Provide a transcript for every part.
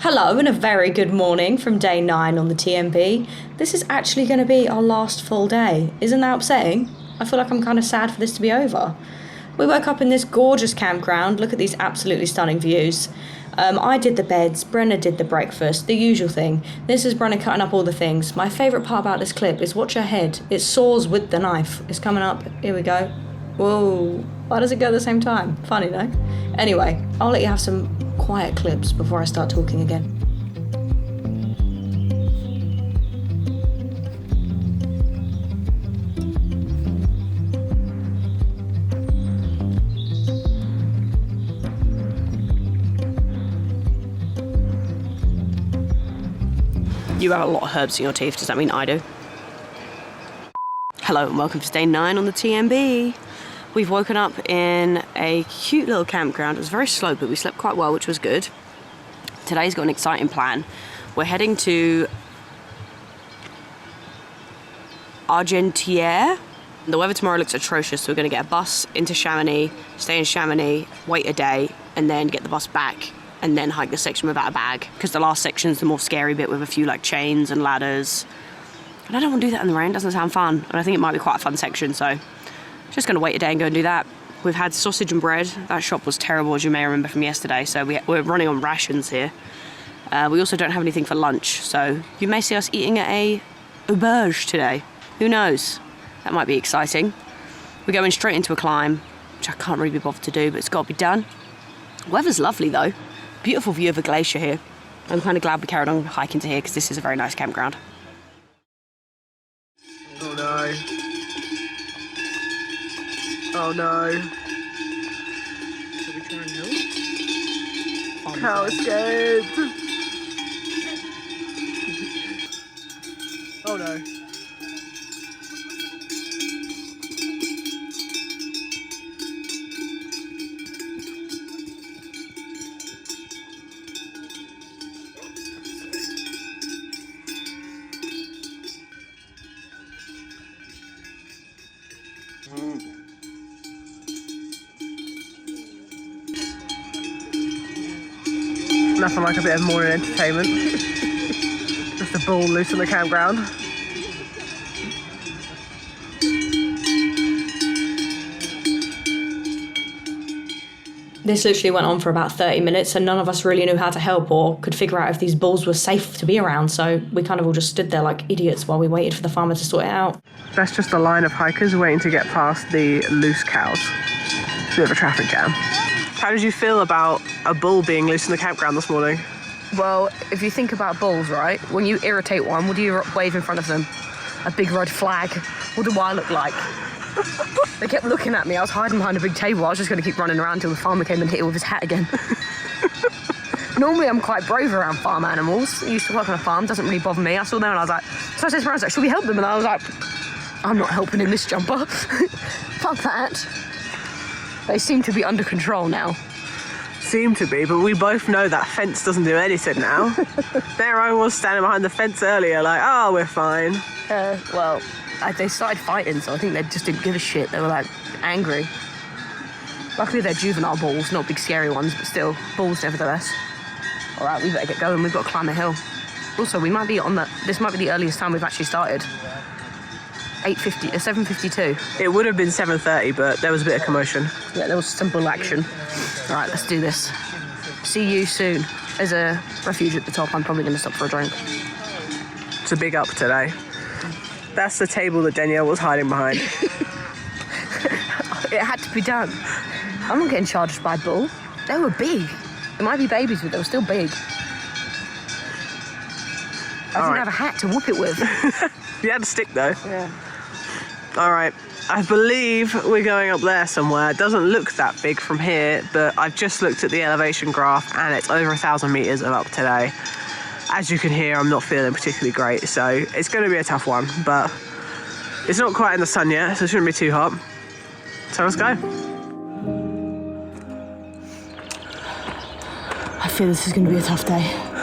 Hello and a very good morning from day 9 on the TMB. This is actually going to be our last full day. Isn't that upsetting? I feel like I'm kind of sad for this to be over. We woke up in this gorgeous campground. Look at these absolutely stunning views. I did the beds, Brenna did the breakfast, the usual thing. This is Brenna cutting up all the things. My favourite part about this clip is watch her head. It soars with the knife. It's coming up. Here we go. Whoa. Why does it go at the same time? Funny though. Anyway, I'll let you have some quiet clips before I start talking again. You have a lot of herbs in your teeth, does that mean I do? Hello and welcome to day 9 on the TMB. We've woken up in a cute little campground. It was very slow, but we slept quite well, which was good. Today's got an exciting plan. We're heading to Argentière. The weather tomorrow looks atrocious, so we're going to get a bus into Chamonix, stay in Chamonix, wait a day, and then get the bus back, and then hike the section without a bag, because the last section's the more scary bit with a few like chains and ladders. And I don't want to do that in the rain, doesn't sound fun. And I think it might be quite a fun section, so just going to wait a day and go and do that. We've had sausage and bread. That shop was terrible, as you may remember from yesterday, so we're running on rations here. We also don't have anything for lunch, so you may see us eating at a Alpages today. Who knows? That might be exciting. We're going straight into a climb, which I can't really be bothered to do, but it's got to be done. Weather's lovely though. Beautiful view of a glacier here. I'm kind of glad we carried on hiking to here because this is a very nice campground. Oh no. Oh no. Should we try and help? How scared. Oh no. Nothing like a bit of morning entertainment. Just a bull loose in the campground. This literally went on for about 30 minutes and none of us really knew how to help or could figure out if these bulls were safe to be around, so we kind of all just stood there like idiots while we waited for the farmer to sort it out. That's just a line of hikers waiting to get past the loose cows. It's a bit of a traffic jam. How did you feel about a bull being loose in the campground this morning? Well, if you think about bulls, right? When you irritate one, what do you wave in front of them? A big red flag. What do I look like? They kept looking at me. I was hiding behind a big table. I was just going to keep running around until the farmer came and hit it with his hat again. Normally, I'm quite brave around farm animals. I used to work on a farm. Doesn't really bother me. I saw them and I was like... So I said to my friends, like, should we help them? And I was like, I'm not helping in this jumper. Fuck that. They seem to be under control now. Seem to be, but we both know that fence doesn't do anything now. There I was standing behind the fence earlier like, oh, we're fine. Well, they started fighting, so I think they just didn't give a shit. They were like angry. Luckily they're juvenile bulls, not big scary ones, but still, bulls nevertheless. All right, we better get going. We've got to climb a hill. Also, we might be on this might be the earliest time we've actually started. 7:52. It would have been 7:30, but there was a bit of commotion. Yeah, there was some bull action. All right, let's do this. See you soon. There's a refuge at the top. I'm probably going to stop for a drink. It's a big up today. That's the table that Danielle was hiding behind. It had to be done. I'm not getting charged by a bull. They were big. They might be babies, but they were still big. I didn't have a hat to whoop it with. You had a stick though. Yeah. All right, I believe we're going up there somewhere. It doesn't look that big from here, but I've just looked at the elevation graph and it's over 1,000 meters of up today. As you can hear, I'm not feeling particularly great, so it's going to be a tough one, but it's not quite in the sun yet, so it shouldn't be too hot. So let's go. I feel this is going to be a tough day.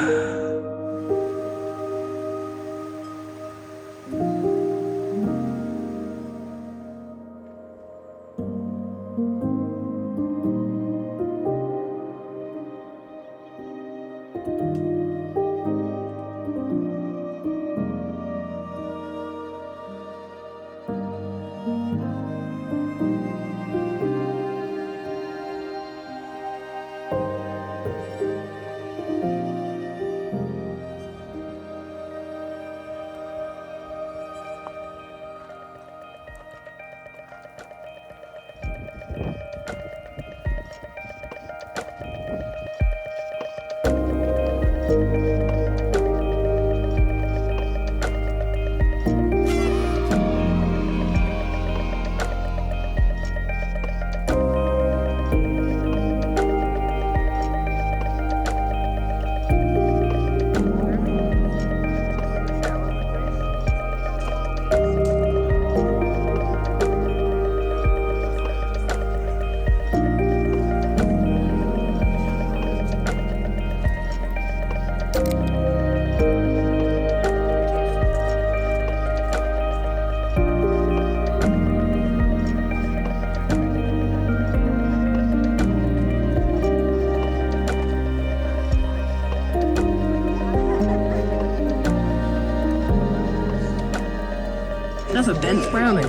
dense brownie.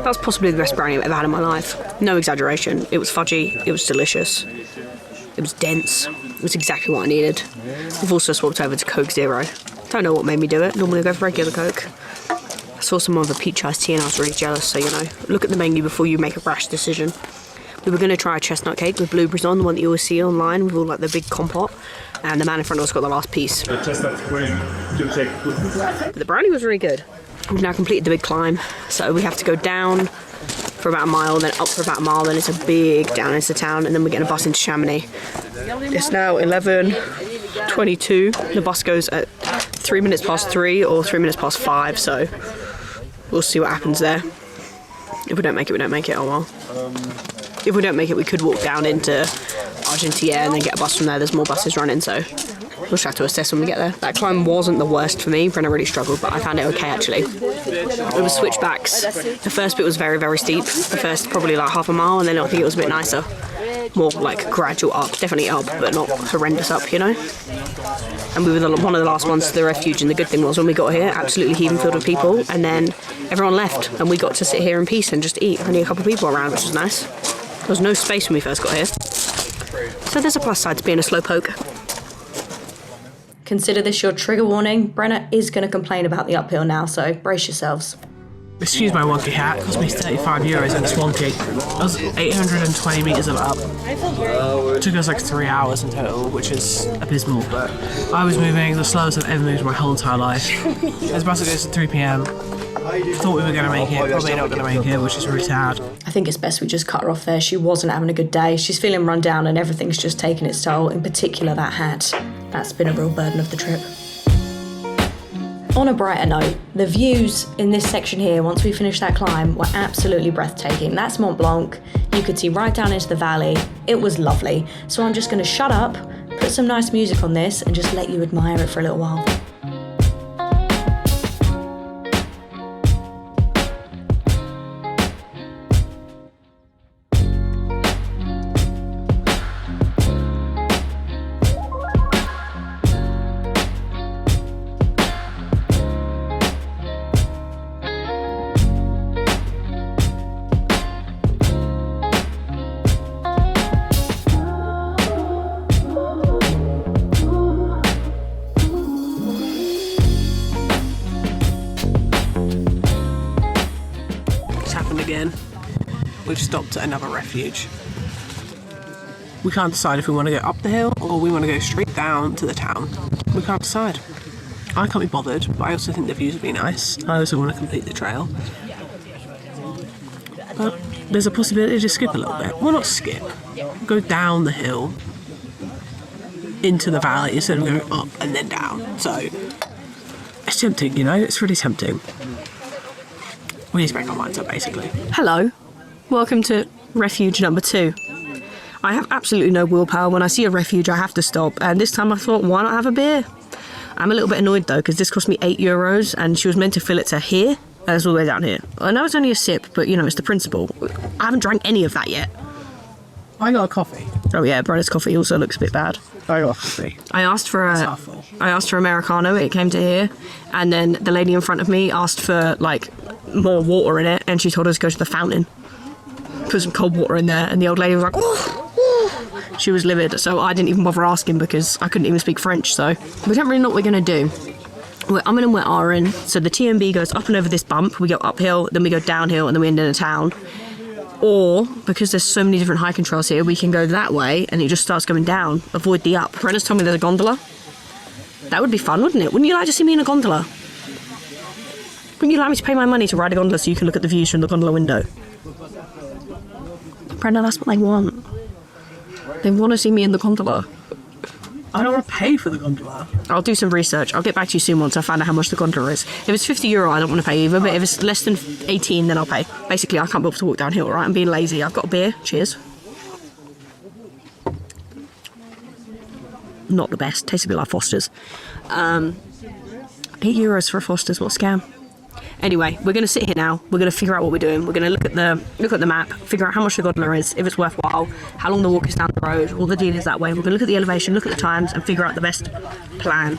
That's possibly the best brownie I've ever had in my life. No exaggeration. It was fudgy, it was delicious, it was dense, it was exactly what I needed. We've also swapped over to Coke Zero. Don't know what made me do it. Normally I go for regular Coke. I saw some of a peach iced tea and I was really jealous, so you know, look at the menu before you make a rash decision. We were going to try a chestnut cake with blueberries on, the one that you always see online with all like the big compote, and the man in front of us got the last piece. The chestnut cream to take. But the brownie was really good. We've now completed the big climb, so we have to go down for about a mile, then up for about a mile, then it's a big down into town, and then we're getting a bus into Chamonix. It's now 11:22. The bus goes at 3 minutes past 3 or 3 minutes past 5, so we'll see what happens there. If we don't make it, we don't make it. Oh well. If we don't make it, we could walk down into Argentina and then get a bus from there. There's more buses running, so we'll just have to assess when we get there. That climb wasn't the worst for me. Brenna really struggled, but I found it okay actually. It was switchbacks. The first bit was very, very steep. The first probably like half a mile, and then I think it was a bit nicer. More like gradual up, definitely up, but not horrendous up, you know? And we were one of the last ones to the Refuge, and the good thing was when we got here, absolutely heaving filled with people, and then everyone left, and we got to sit here in peace and just eat. Only a couple of people around, which was nice. There was no space when we first got here. So there's a plus side to being a slowpoke. Consider this your trigger warning. Brenna is going to complain about the uphill now, so brace yourselves. Excuse my wonky hat, it cost me 35 euros and it's wonky. That was 820 metres of up. It took us like 3 hours in total, which is abysmal, but I was moving the slowest I've ever moved in my whole entire life. This bus goes at 3 p.m. Thought we were going to make it, probably not going to make it, which is really sad. I think it's best we just cut her off there. She wasn't having a good day. She's feeling run down and everything's just taken its toll, in particular that hat. That's been a real burden of the trip. On a brighter note, the views in this section here, once we finished that climb, were absolutely breathtaking. That's Mont Blanc. You could see right down into the valley. It was lovely. So I'm just going to shut up, put some nice music on this, and just let you admire it for a little while. We've stopped at another refuge. We can't decide if we want to go up the hill or we want to go straight down to the town. We can't decide. I can't be bothered, but I also think the views would be nice. I also want to complete the trail. But there's a possibility to skip a little bit. Well, not skip. Go down the hill into the valley instead of going up and then down. So it's tempting, you know? It's really tempting. We need to make our minds up, basically. Hello. Welcome to Refuge number 2. I have absolutely no willpower. When I see a refuge, I have to stop. And this time I thought, why not have a beer? I'm a little bit annoyed though, because this cost me 8 euros and she was meant to fill it to here, and it's all the way down here. I know it's only a sip, but you know, it's the principle. I haven't drank any of that yet. I got a coffee. Oh yeah, Brenna's coffee also looks a bit bad. I got a coffee. I asked for Americano, it came to here, and then the lady in front of me asked for like more water in it, and she told us to go to the fountain. Put some cold water in there, and the old lady was like, oh. She was livid, so I didn't even bother asking because I couldn't even speak French, so we don't really know what we're going to do. We're umming and we're ahhing, so the TMB goes up and over this bump, we go uphill, then we go downhill, and then we end in a town. Or, because there's so many different hiking trails here, we can go that way, and it just starts going down, avoid the up. Brenna's told me there's a gondola. That would be fun, wouldn't it? Wouldn't you like to see me in a gondola? Wouldn't you like me to pay my money to ride a gondola so you can look at the views from the gondola window? Brenna, that's what they want. They want to see me in the gondola. I don't want to pay for the gondola. I'll do some research. I'll get back to you soon once I find out how much the gondola is. If it's €50, I don't want to pay either, but if it's less than 18, then I'll pay. Basically, I can't be able to walk downhill, right? I'm being lazy. I've got a beer. Cheers. Not the best. Tastes a bit like Foster's. €8 for a Foster's. What a scam. Anyway, we're going to sit here now. We're going to figure out what we're doing. We're going to look at the map, figure out how much the gondola is, if it's worthwhile, how long the walk is down the road, all the deal is that way. We're going to look at the elevation, look at the times, and figure out the best plan.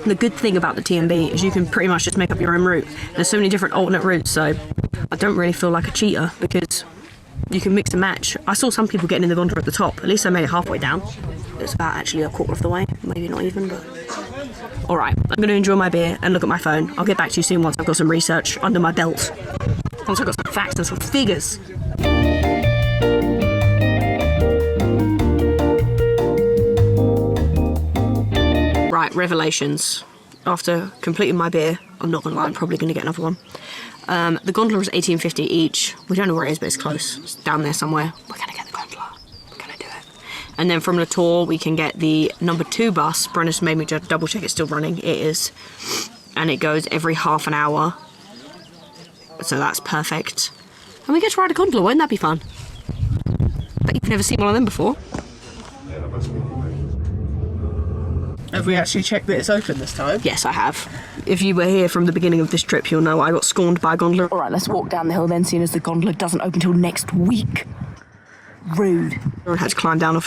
The good thing about the TMB is you can pretty much just make up your own route. There's so many different alternate routes, so I don't really feel like a cheater because you can mix and match. I saw some people getting in the gondola at the top. At least I made it halfway down. It's about actually a quarter of the way, maybe not even, but... Alright, I'm going to enjoy my beer and look at my phone. I'll get back to you soon once I've got some research under my belt. Once I've got some facts and some figures. Right, revelations. After completing my beer, I'm not going to lie, I'm probably going to get another one. The gondola is $18.50 each. We don't know where it is, but it's close. It's down there somewhere. We're going to get the gondola. We're going to do it. And then from the tour, we can get the number 2 bus. Brenna's made me just double check it's still running. It is. And it goes every half an hour. So that's perfect. And we get to ride a gondola. Won't that be fun? Bet you've never seen one of them before. Have we actually checked that it's open this time? Yes, I have. If you were here from the beginning of this trip, you'll know I got scorned by a gondola. All right, let's walk down the hill then, seeing as the gondola doesn't open till next week. Rude. I had to climb down a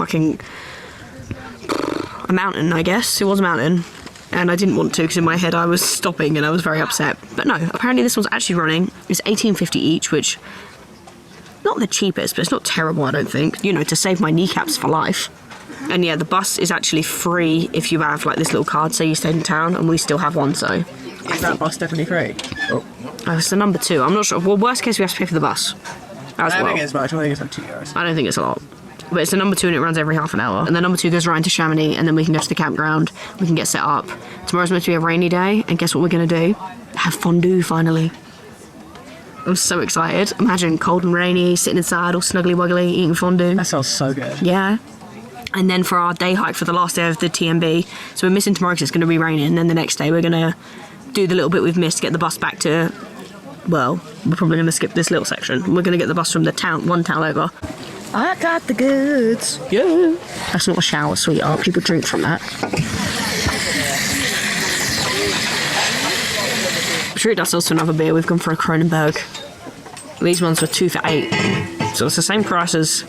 mountain, I guess. It was a mountain. And I didn't want to because in my head I was stopping and I was very upset. But no, apparently this one's actually running. It's $18.50 each, which... not the cheapest, but it's not terrible, I don't think. You know, to save my kneecaps for life. And yeah, the bus is actually free if you have like this little card, say you stayed in town, and we still have one, so... Is that bus definitely free? Oh, it's the number 2. I'm not sure. Well, worst case, we have to pay for the bus. I don't think it's much. I think it's like €2. I don't think it's a lot. But it's the number 2 and it runs every half an hour. And the number 2 goes right into Chamonix, and then we can go to the campground. We can get set up. Tomorrow's meant to be a rainy day, and guess what we're going to do? Have fondue, finally. I'm so excited. Imagine cold and rainy, sitting inside all snuggly wuggly, eating fondue. That sounds so good. Yeah. And then for our day hike for the last day of the TMB, so we're missing tomorrow because it's going to be raining, and then the next day we're going to do the little bit we've missed, get the bus back to, well, we're probably going to skip this little section. We're going to get the bus from the town, one town over. I got the goods. Yeah. That's not a shower, sweetheart. People drink from that. Treated ourselves to another beer. We've gone for a Kronenberg. These ones were 2 for $8. So it's the same price as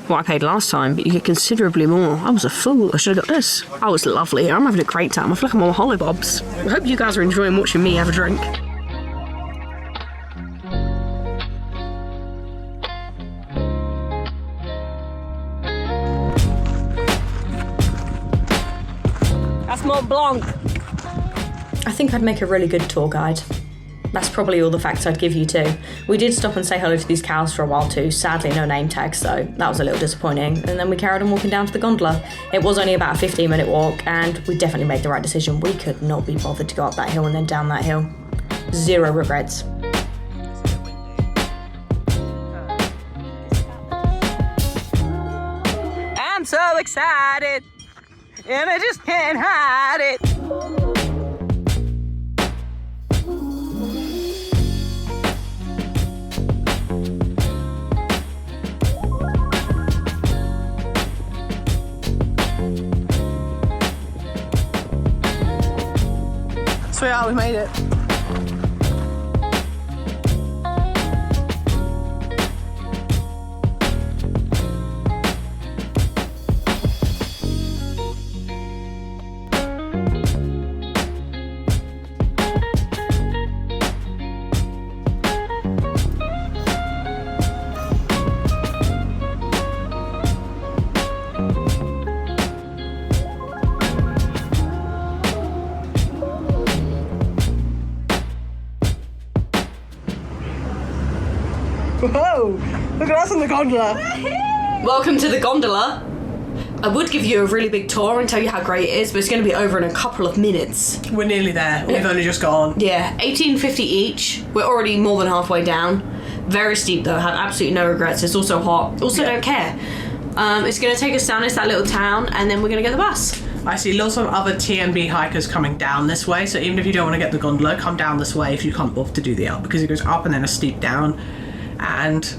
what I paid last time, but you get considerably more. I was a fool. I should have got this. I was lovely. I'm having a great time. I feel like I'm on hollybobs. I hope you guys are enjoying watching me have a drink. That's Mont Blanc. I think I'd make a really good tour guide. That's probably all the facts I'd give you too. We did stop and say hello to these cows for a while too. Sadly, no name tags, so that was a little disappointing. And then we carried on walking down to the gondola. It was only about a 15-minute walk, and we definitely made the right decision. We could not be bothered to go up that hill and then down that hill. Zero regrets. I'm so excited, and I just can't hide it. Sweetheart, we made it. Whoa! Look at us on the gondola. Welcome to the gondola. I would give you a really big tour and tell you how great it is, but it's going to be over in a couple of minutes. We're nearly there. We've only just got on. Yeah, $18.50 each. We're already more than halfway down. Very steep though. Have absolutely no regrets. It's also hot. Also, don't care. It's going to take us down. It's that little town, and then we're going to get the bus. I see lots of other TMB hikers coming down this way, so even if you don't want to get the gondola, come down this way if you can't bother to do the up, because it goes up and then a steep down, and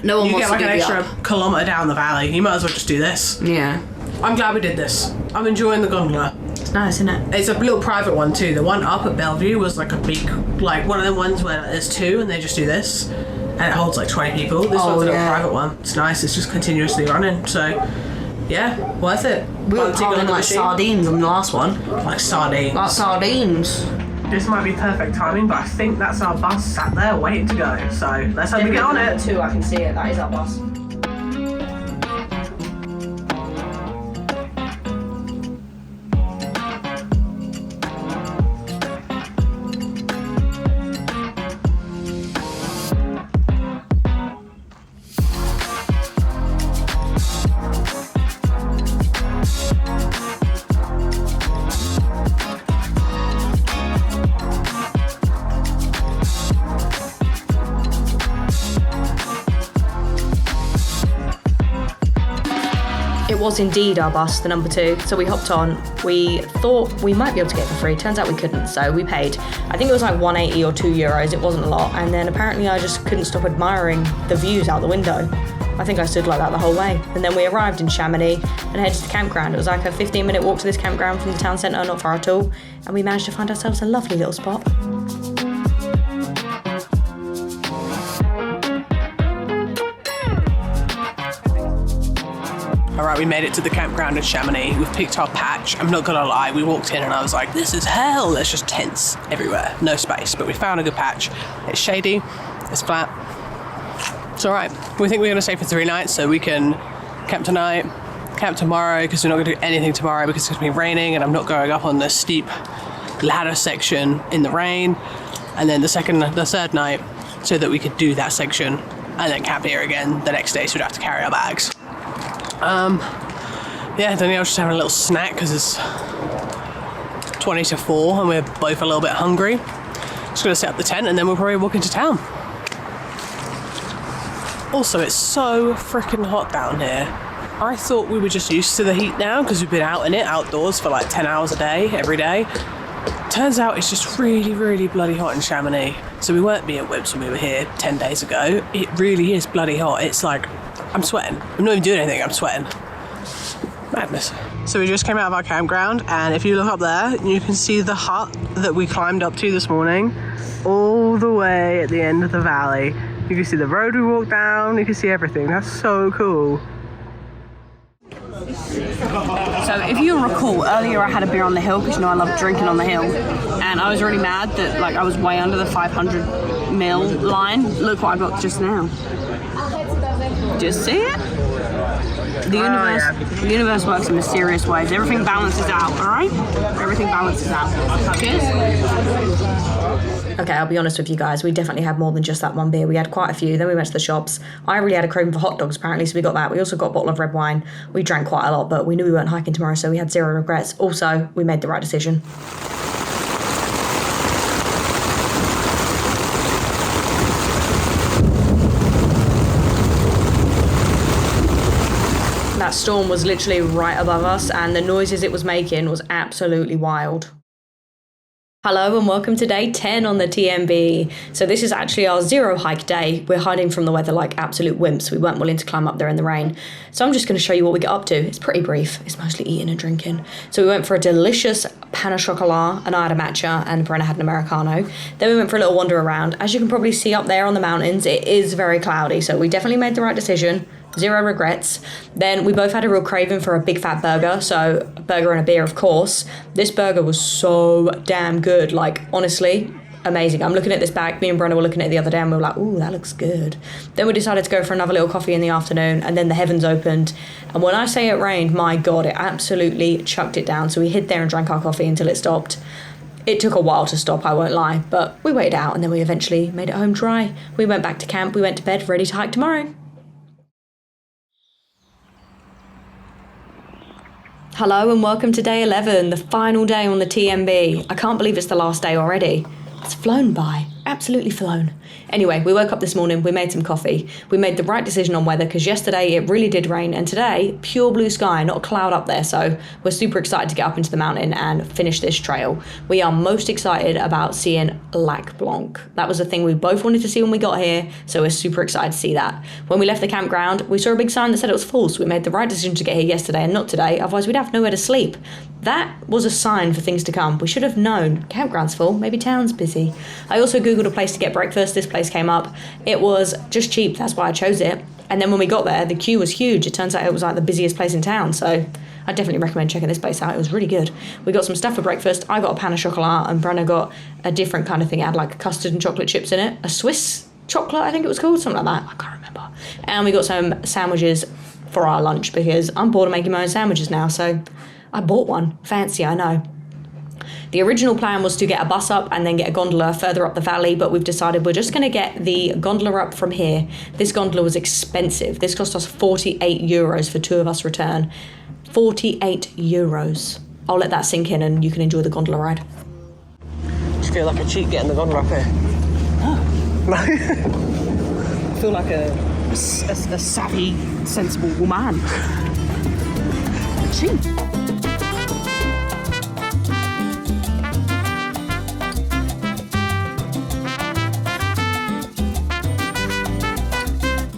no one you wants get like to do an the extra up. kilometre down the valley. You might as well just do this. Yeah. I'm glad we did this. I'm enjoying the gondola. It's nice, isn't it? It's a little private one too. The one up at Bellevue was like a big, like one of the ones where there's 2 and they just do this, and it holds like 20 people. This one's a little private one. It's nice. It's just continuously running. So Yeah, worth it. We were carving like sardines on the last one. Like sardines. Like sardines. This might be perfect timing, but I think that's our bus sat there waiting to go. So let's hope we get on it. Two, I can see it. That is our bus. It was indeed our bus, the number 2, so we hopped on. We thought we might be able to get it for free, turns out we couldn't, so we paid. I think it was like €1.80 or €2, it wasn't a lot, and then apparently I just couldn't stop admiring the views out the window. I think I stood like that the whole way. And then we arrived in Chamonix and headed to the campground. It was like a 15-minute walk to this campground from the town centre, not far at all, and we managed to find ourselves a lovely little spot. Alright, we made it to the campground in Chamonix. We've picked our patch. I'm not gonna lie, we walked in and I was like, this is hell. There's just tents everywhere, no space. But we found a good patch. It's shady, it's flat. It's alright. We think we're gonna stay for 3 nights so we can camp tonight, camp tomorrow, because we're not gonna do anything tomorrow because it's gonna be raining and I'm not going up on the steep ladder section in the rain. And then the third night so that we could do that section and then camp here again the next day so we'd have to carry our bags. Yeah, Danielle's just having a little snack because it's 20 to 4 and we're both a little bit hungry. Just gonna set up the tent and then we'll probably walk into town. Also, it's so freaking hot down here. I thought we were just used to the heat now because we've been out in it, outdoors for like 10 hours a day, every day. Turns out it's just really, really bloody hot in Chamonix. So we weren't being whips when we were here 10 days ago. It really is bloody hot. It's like, I'm sweating. I'm not even doing anything, I'm sweating. Madness. So we just came out of our campground and if you look up there, you can see the hut that we climbed up to this morning all the way at the end of the valley. You can see the road we walked down, you can see everything. That's so cool. So if you recall, earlier I had a beer on the hill because you know I love drinking on the hill, and I was really mad that like I was way under the 500ml line. Look what I got just now. Just see it? The universe works in mysterious ways. Everything balances out, alright? Everything balances out. Cheers. Okay, I'll be honest with you guys, we definitely had more than just that one beer. We had quite a few, then we went to the shops. I really had a craving for hot dogs apparently, so we got that. We also got a bottle of red wine. We drank quite a lot, but we knew we weren't hiking tomorrow, so we had zero regrets. Also, we made the right decision. That storm was literally right above us, and the noises it was making was absolutely wild. Hello and welcome to day 10 on the TMB. So this is actually our 0 hike day. We're hiding from the weather like absolute wimps. We weren't willing to climb up there in the rain. So I'm just going to show you what we get up to. It's pretty brief. It's mostly eating and drinking. So we went for a delicious pain au chocolat, and I had a matcha, and Brenna had an Americano. Then we went for a little wander around. As you can probably see up there on the mountains, it is very cloudy. So we definitely made the right decision. Zero regrets. Then we both had a real craving for a big fat burger, so a burger and a beer, of course. This burger was so damn good, like honestly amazing. I'm looking at this bag, me and Brenna were looking at it the other day and we were like, ooh, that looks good. Then we decided to go for another little coffee in the afternoon, and then the heavens opened, and when I say it rained, my god, it absolutely chucked it down. So we hid there and drank our coffee until it stopped. It took a while to stop, I won't lie, but we waited out and then we eventually made it home dry. We went back to camp, we went to bed, ready to hike tomorrow. Hello and welcome to day 11, the final day on the TMB. I can't believe it's the last day already. It's flown by, absolutely flown. Anyway, we woke up this morning, we made some coffee. We made the right decision on weather because yesterday it really did rain, and today, pure blue sky, not a cloud up there, so we're super excited to get up into the mountain and finish this trail. We are most excited about seeing Lac Blanc. That was the thing we both wanted to see when we got here, so we're super excited to see that. When we left the campground, we saw a big sign that said it was full, so we made the right decision to get here yesterday and not today, otherwise we'd have nowhere to sleep. That was a sign for things to come. We should have known. Campground's full, maybe town's busy. I also googled a place to get breakfast. This place came up. It was just cheap, that's why I chose it. And then when we got there, the queue was huge. It turns out it was like the busiest place in town. So I definitely recommend checking this place out. It was really good. We got some stuff for breakfast. I got a pan au chocolat and Brenna got a different kind of thing. It had like custard and chocolate chips in it. A Swiss chocolate, I think it was called, something like that. I can't remember. And we got some sandwiches for our lunch because I'm bored of making my own sandwiches now. So I bought one. Fancy, I know. The original plan was to get a bus up and then get a gondola further up the valley, but we've decided we're just going to get the gondola up from here. This gondola was expensive. This cost us 48 euros for 2 of us return. 48 euros. I'll let that sink in and you can enjoy the gondola ride. Just feel like a cheat getting the gondola up here. I feel like a savvy, sensible woman. Cheat.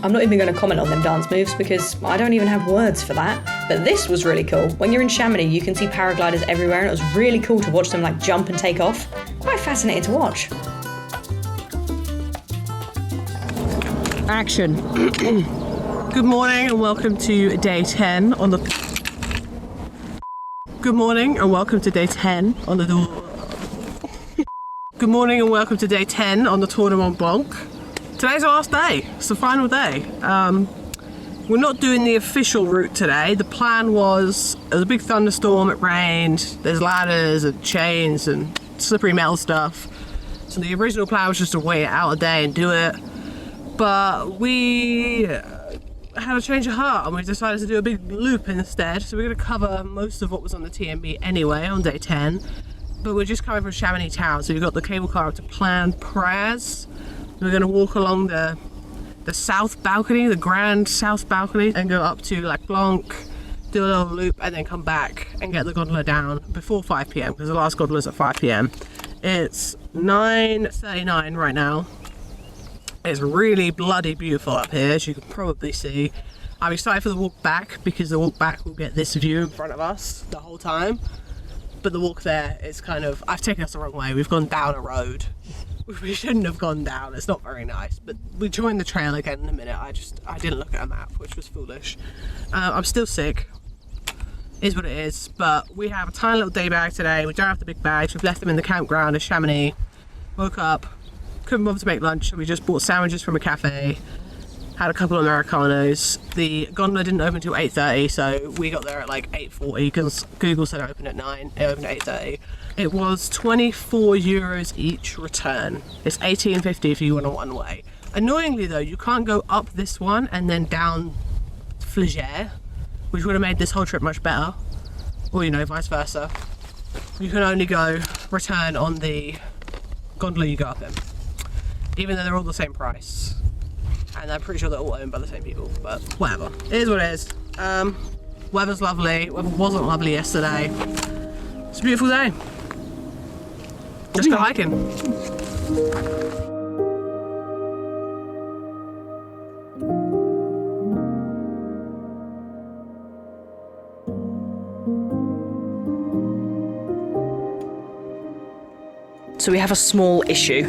I'm not even going to comment on them dance moves because I don't even have words for that. But this was really cool. When you're in Chamonix, you can see paragliders everywhere, and it was really cool to watch them like jump and take off. Quite fascinating to watch. Action. Good morning and welcome to day 10 on the... Good morning and welcome to day 10 on the... Good morning and welcome to day 10 on the Tour du Mont Blanc. Today's our last day. It's the final day. We're not doing the official route today. The plan was, there was a big thunderstorm, it rained, there's ladders and chains and slippery metal stuff. So the original plan was just to wait out a day and do it. But we had a change of heart and we decided to do a big loop instead. So we're going to cover most of what was on the TMB anyway on day 10. But we're just coming from Chamonix town. So we've got the cable car up to Plan Praz. We're going to walk along the south balcony, the grand south balcony, and go up to Lac Blanc, do a little loop, and then come back and get the gondola down before 5 p.m. because the last gondola's at 5 p.m. It's 9:39 right now. It's really bloody beautiful up here, as you can probably see. I'm excited for the walk back because the walk back will get this view in front of us the whole time. But the walk there is kind of, I've taken us the wrong way. We've gone down a road. We shouldn't have gone down. It's not very nice. But we joined the trail again in a minute. I didn't look at a map, which was foolish. I'm still sick. Is what it is. But we have a tiny little day bag today. We don't have the big bags. We've left them in the campground at Chamonix. Woke up, couldn't bother to make lunch, so we just bought sandwiches from a cafe. Had a couple of Americanos. The gondola didn't open until 8:30, so we got there at like 8:40 because Google said it opened at 9. It opened at 8:30. It was 24 euros each return. It's 18.50 if you want a one way. Annoyingly though, you can't go up this one and then down Flégère, which would have made this whole trip much better. Or, you know, vice versa. You can only go return on the gondola you go up in. Even though they're all the same price. And I'm pretty sure they're all owned by the same people, but whatever. It is what it is. Weather's lovely. Weather wasn't lovely yesterday. It's a beautiful day. Let's go hiking. So we have a small issue.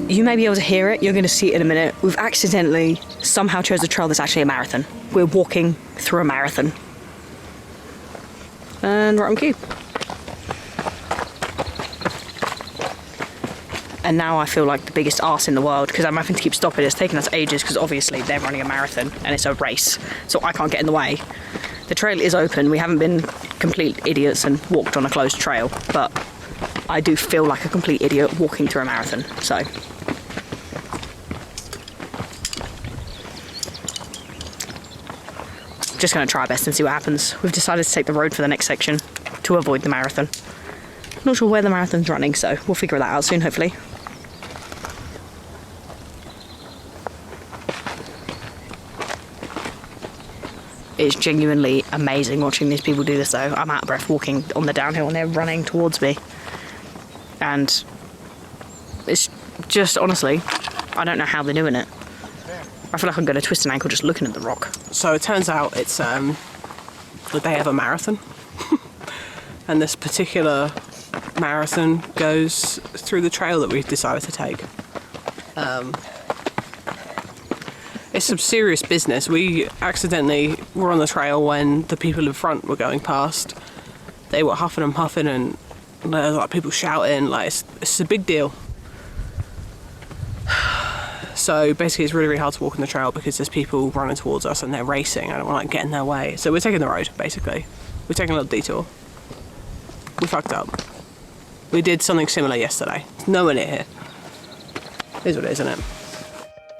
You may be able to hear it, you're going to see it in a minute. We've accidentally somehow chose a trail that's actually a marathon. We're walking through a marathon. And we're on cue. And now I feel like the biggest arse in the world because I'm having to keep stopping. It's taken us ages because obviously they're running a marathon and it's a race, so I can't get in the way. The trail is open. We haven't been complete idiots and walked on a closed trail, but I do feel like a complete idiot walking through a marathon, so. Just going to try our best and see what happens. We've decided to take the road for the next section to avoid the marathon. Not sure where the marathon's running, so we'll figure that out soon, hopefully. It's genuinely amazing watching these people do this though. I'm out of breath walking on the downhill and they're running towards me. And it's just, honestly, I don't know how they're doing it. I feel like I'm going to twist an ankle just looking at the rock. So it turns out it's the day of a marathon. And this particular marathon goes through the trail that we've decided to take. It's some serious business. We accidentally were on the trail when the people in front were going past. They were huffing and puffing, and there was like people shouting. Like it's a big deal. So basically, it's really, really hard to walk on the trail because there's people running towards us and they're racing. I don't want to get in their way. So we're taking the road, basically. We're taking a little detour. We fucked up. We did something similar yesterday. It's nowhere near here. It is what it is, isn't it?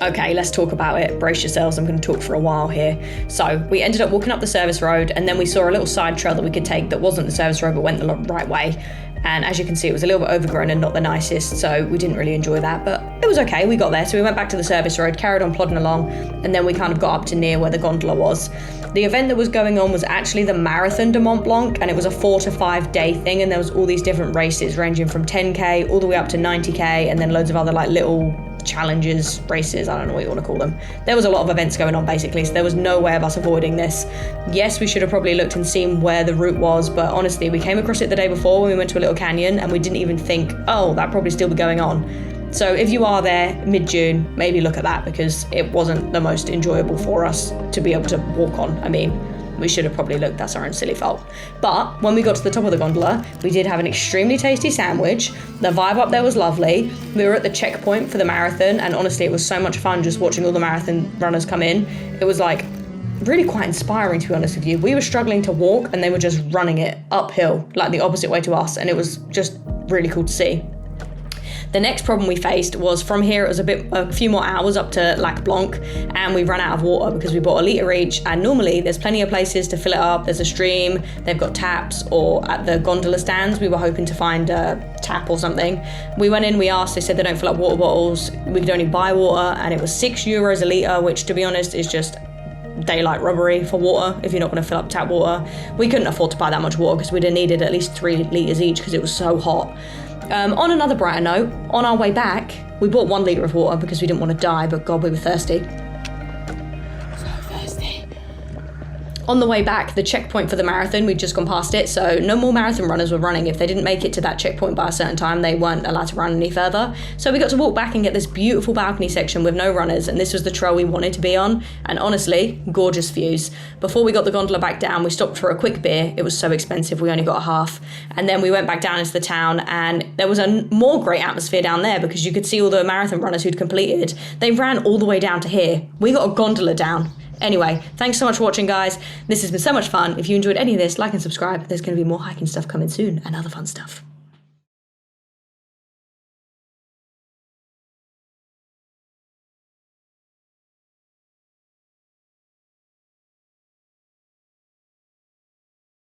Okay, let's talk about it. Brace yourselves, I'm going to talk for a while here. So we ended up walking up the service road, and then we saw a little side trail that we could take that wasn't the service road but went the right way. And as you can see, it was a little bit overgrown and not the nicest, so we didn't really enjoy that, but it was okay. We got there, so we went back to the service road, carried on plodding along, and then we kind of got up to near where the gondola was. The event that was going on was actually the Marathon du Mont Blanc, and it was a 4 to 5 day thing, and there was all these different races ranging from 10k all the way up to 90k, and then loads of other like little challenges, races, I don't know what you want to call them. There was a lot of events going on basically, so there was no way of us avoiding this. Yes, we should have probably looked and seen where the route was, but honestly, we came across it the day before when we went to a little canyon, and we didn't even think, oh, that probably still be going on. So if you are there mid-June, maybe look at that, because it wasn't the most enjoyable for us to be able to walk on. I mean, we should have probably looked, that's our own silly fault. But when we got to the top of the gondola, we did have an extremely tasty sandwich. The vibe up there was lovely. We were at the checkpoint for the marathon, and honestly, it was so much fun just watching all the marathon runners come in. It was like really quite inspiring, to be honest with you. We were struggling to walk, and they were just running it uphill, like the opposite way to us, and it was just really cool to see. The next problem we faced was from here, it was a few more hours up to Lac Blanc, and we ran out of water because we bought a litre each, and normally there's plenty of places to fill it up. There's a stream, they've got taps, or at the gondola stands we were hoping to find a tap or something. We went in, we asked, they said they don't fill up water bottles, we could only buy water, and it was €6 a litre, which to be honest is just daylight robbery for water if you're not going to fill up tap water. We couldn't afford to buy that much water because we'd have needed at least 3 litres each because it was so hot. On another brighter note, on our way back, we bought 1 litre of water because we didn't want to die, but God, we were thirsty. So thirsty. On the way back, the checkpoint for the marathon, we'd just gone past it, so no more marathon runners were running. If they didn't make it to that checkpoint by a certain time, they weren't allowed to run any further. So we got to walk back and get this beautiful balcony section with no runners, and this was the trail we wanted to be on, and honestly, gorgeous views. Before we got the gondola back down, we stopped for a quick beer. It was so expensive, we only got a half. And then we went back down into the town, and there was a more great atmosphere down there because you could see all the marathon runners who'd completed. They ran all the way down to here. We got a gondola down. Anyway, thanks so much for watching, guys. This has been so much fun. If you enjoyed any of this, like and subscribe. There's going to be more hiking stuff coming soon and other fun stuff.